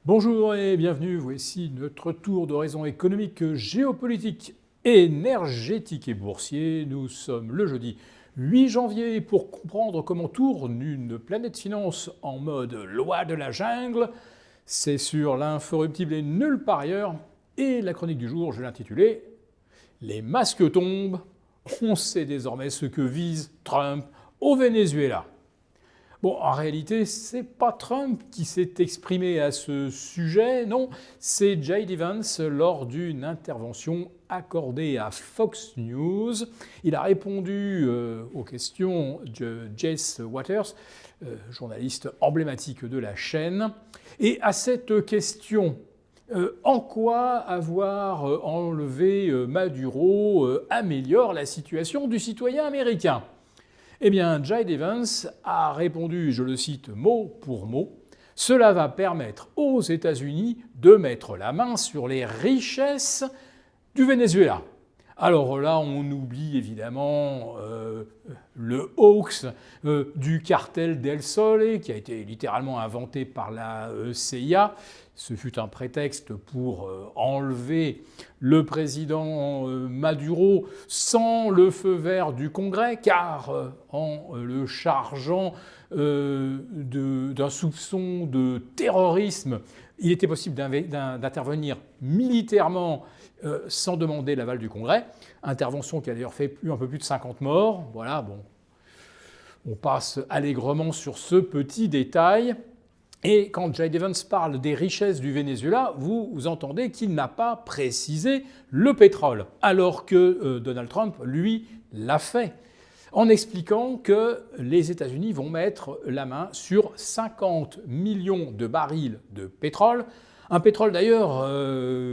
Bonjour et bienvenue, voici notre tour d'horizon économique, géopolitique, énergétique et boursier. Nous sommes le jeudi 8 janvier pour comprendre comment tourne une planète finance en mode loi de la jungle. C'est sur l'inforruptible et nulle part ailleurs. Et la chronique du jour, je l'ai intitulée « Les masques tombent, on sait désormais ce que vise Trump au Venezuela ». Bon, en réalité, c'est pas Trump qui s'est exprimé à ce sujet, non, c'est J.D. Vance lors d'une intervention accordée à Fox News. Il a répondu aux questions de Jesse Waters, journaliste emblématique de la chaîne. Et à cette question, en quoi avoir enlevé Maduro améliore la situation du citoyen américain ? Eh bien, J.D. Vance a répondu, je le cite mot pour mot, « Cela va permettre aux États-Unis de mettre la main sur les richesses du Venezuela. » Alors là, on oublie évidemment le hoax du cartel del Sole, qui a été littéralement inventé par la CIA. Ce fut un prétexte pour enlever le président Maduro sans le feu vert du Congrès, car en le chargeant d'un soupçon de terrorisme, il était possible d'intervenir militairement sans demander l'aval du Congrès. Intervention qui a d'ailleurs fait un peu plus de 50 morts. Voilà, bon. On passe allègrement sur ce petit détail. Et quand J.D. Vance parle des richesses du Venezuela, vous entendez qu'il n'a pas précisé le pétrole, alors que Donald Trump, lui, l'a fait, en expliquant que les États-Unis vont mettre la main sur 50 millions de barils de pétrole. Un pétrole d'ailleurs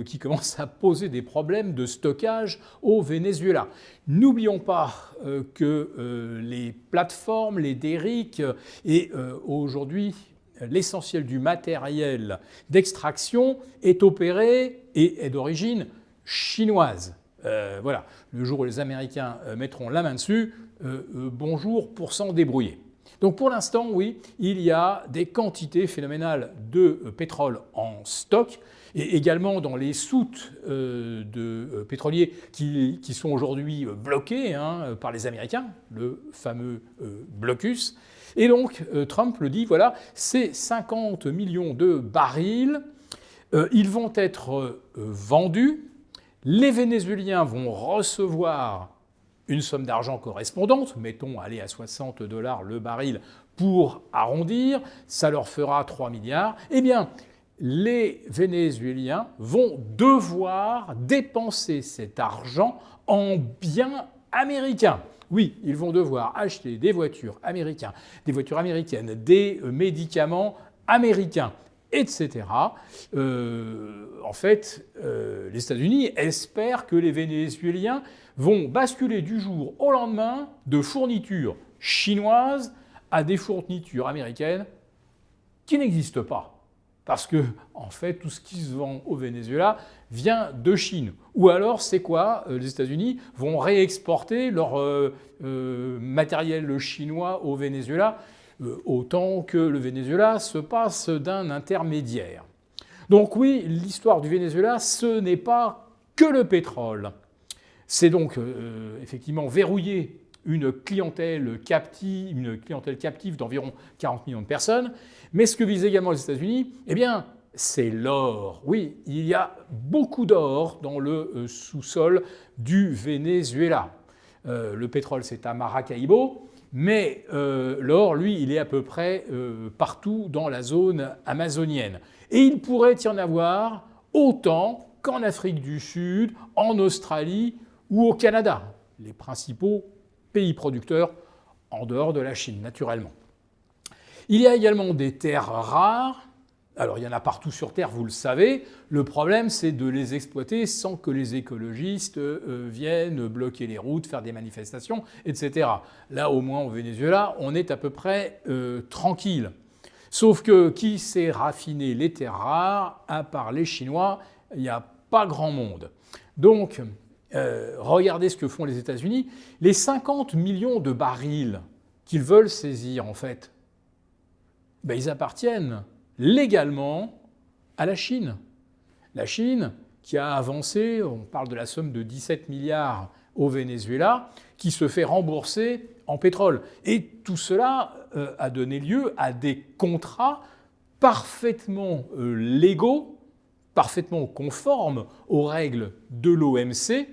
qui commence à poser des problèmes de stockage au Venezuela. N'oublions pas que les plateformes, les derricks et aujourd'hui l'essentiel du matériel d'extraction est opéré et est d'origine chinoise. Voilà, le jour où les Américains mettront la main dessus, bonjour pour s'en débrouiller. Donc pour l'instant, oui, il y a des quantités phénoménales de pétrole en stock et également dans les soutes de pétroliers qui sont aujourd'hui bloqués par les Américains, le fameux blocus. Et donc Trump le dit, voilà, ces 50 millions de barils, ils vont être vendus, les Vénézuéliens vont recevoir une somme d'argent correspondante, mettons aller à 60 $ le baril pour arrondir, ça leur fera 3 milliards, eh bien les Vénézuéliens vont devoir dépenser cet argent en biens américains. Oui, ils vont devoir acheter des voitures américaines, des médicaments américains, etc. En fait, les États-Unis espèrent que les Vénézuéliens vont basculer du jour au lendemain de fournitures chinoises à des fournitures américaines qui n'existent pas. Parce que, en fait, tout ce qui se vend au Venezuela vient de Chine. Ou alors, c'est quoi ? Les États-Unis vont réexporter leur matériel chinois au Venezuela, autant que le Venezuela se passe d'un intermédiaire. Donc oui, l'histoire du Venezuela, ce n'est pas que le pétrole. C'est donc effectivement verrouiller une clientèle captive d'environ 40 millions de personnes. Mais ce que visent également les États-Unis, eh bien, c'est l'or. Oui, il y a beaucoup d'or dans le sous-sol du Venezuela. Le pétrole, c'est à Maracaibo, mais l'or, lui, il est à peu près partout dans la zone amazonienne. Et il pourrait y en avoir autant qu'en Afrique du Sud, en Australie ou au Canada, les principaux pays producteurs en dehors de la Chine, naturellement. Il y a également des terres rares. Alors, il y en a partout sur Terre, vous le savez. Le problème, c'est de les exploiter sans que les écologistes viennent bloquer les routes, faire des manifestations, etc. Là, au moins, au Venezuela, on est à peu près tranquille. Sauf que qui sait raffiner les terres rares, à part les Chinois, il n'y a pas grand monde. Donc, regardez ce que font les États-Unis. Les 50 millions de barils qu'ils veulent saisir, en fait, ils appartiennent légalement à la Chine. La Chine qui a avancé, on parle de la somme de 17 milliards au Venezuela, qui se fait rembourser en pétrole. Et tout cela a donné lieu à des contrats parfaitement légaux, parfaitement conformes aux règles de l'OMC,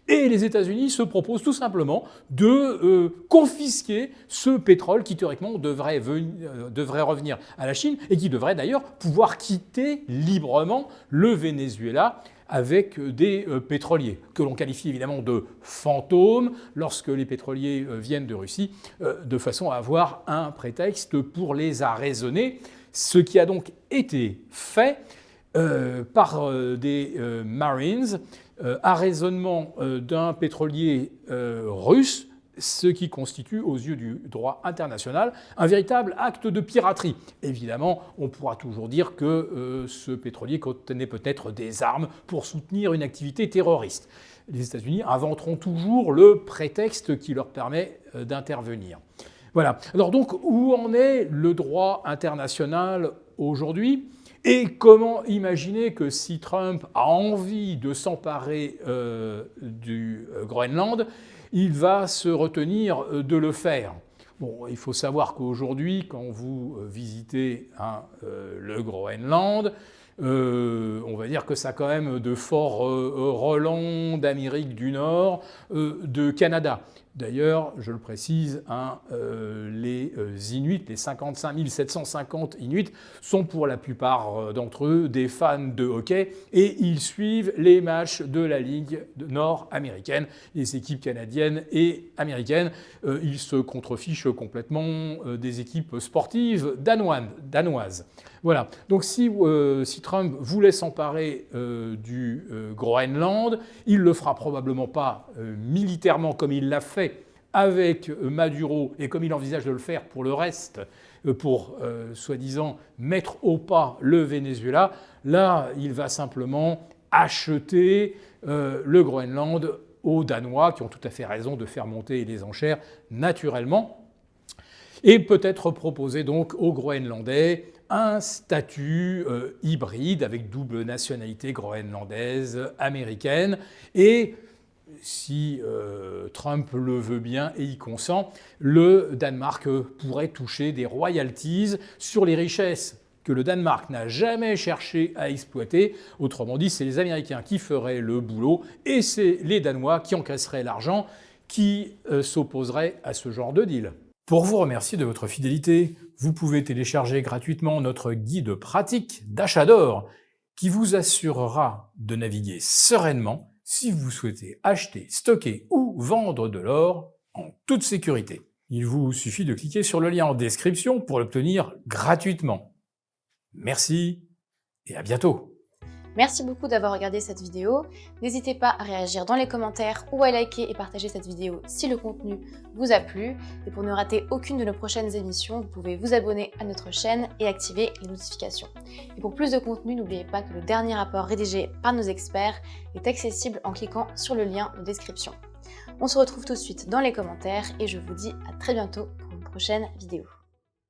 et les États-Unis se proposent tout simplement de confisquer ce pétrole qui théoriquement devrait revenir à la Chine et qui devrait d'ailleurs pouvoir quitter librement le Venezuela avec des pétroliers, que l'on qualifie évidemment de fantômes lorsque les pétroliers viennent de Russie, de façon à avoir un prétexte pour les arraisonner, ce qui a donc été fait par des Marines, arraisonnement d'un pétrolier russe, ce qui constitue aux yeux du droit international un véritable acte de piraterie. Évidemment, on pourra toujours dire que ce pétrolier contenait peut-être des armes pour soutenir une activité terroriste. Les États-Unis inventeront toujours le prétexte qui leur permet d'intervenir. Voilà. Alors donc, où en est le droit international aujourd'hui ? Et comment imaginer que si Trump a envie de s'emparer du Groenland, il va se retenir de le faire? Bon, il faut savoir qu'aujourd'hui, quand vous visitez le Groenland, on va dire que ça a quand même de forts relents d'Amérique du Nord, de Canada. D'ailleurs, je le précise, les Inuits, les 55 750 Inuits, sont pour la plupart d'entre eux des fans de hockey et ils suivent les matchs de la Ligue nord-américaine, les équipes canadiennes et américaines. Ils se contrefichent complètement des équipes sportives danoises. Voilà. Donc si Trump voulait s'emparer du Groenland, il ne le fera probablement pas militairement comme il l'a fait avec Maduro et comme il envisage de le faire pour le reste, pour soi-disant mettre au pas le Venezuela. Là, il va simplement acheter le Groenland aux Danois, qui ont tout à fait raison de faire monter les enchères naturellement, et peut-être proposer donc aux Groenlandais un statut hybride avec double nationalité groenlandaise, américaine, et si Trump le veut bien et y consent, le Danemark pourrait toucher des royalties sur les richesses que le Danemark n'a jamais cherché à exploiter. Autrement dit, c'est les Américains qui feraient le boulot et c'est les Danois qui encaisseraient l'argent, qui s'opposeraient à ce genre de deal. Pour vous remercier de votre fidélité, vous pouvez télécharger gratuitement notre guide pratique d'achat d'or qui vous assurera de naviguer sereinement si vous souhaitez acheter, stocker ou vendre de l'or en toute sécurité. Il vous suffit de cliquer sur le lien en description pour l'obtenir gratuitement. Merci et à bientôt. Merci beaucoup d'avoir regardé cette vidéo. N'hésitez pas à réagir dans les commentaires ou à liker et partager cette vidéo si le contenu vous a plu. Et pour ne rater aucune de nos prochaines émissions, vous pouvez vous abonner à notre chaîne et activer les notifications. Et pour plus de contenu, n'oubliez pas que le dernier rapport rédigé par nos experts est accessible en cliquant sur le lien de description. On se retrouve tout de suite dans les commentaires et je vous dis à très bientôt pour une prochaine vidéo.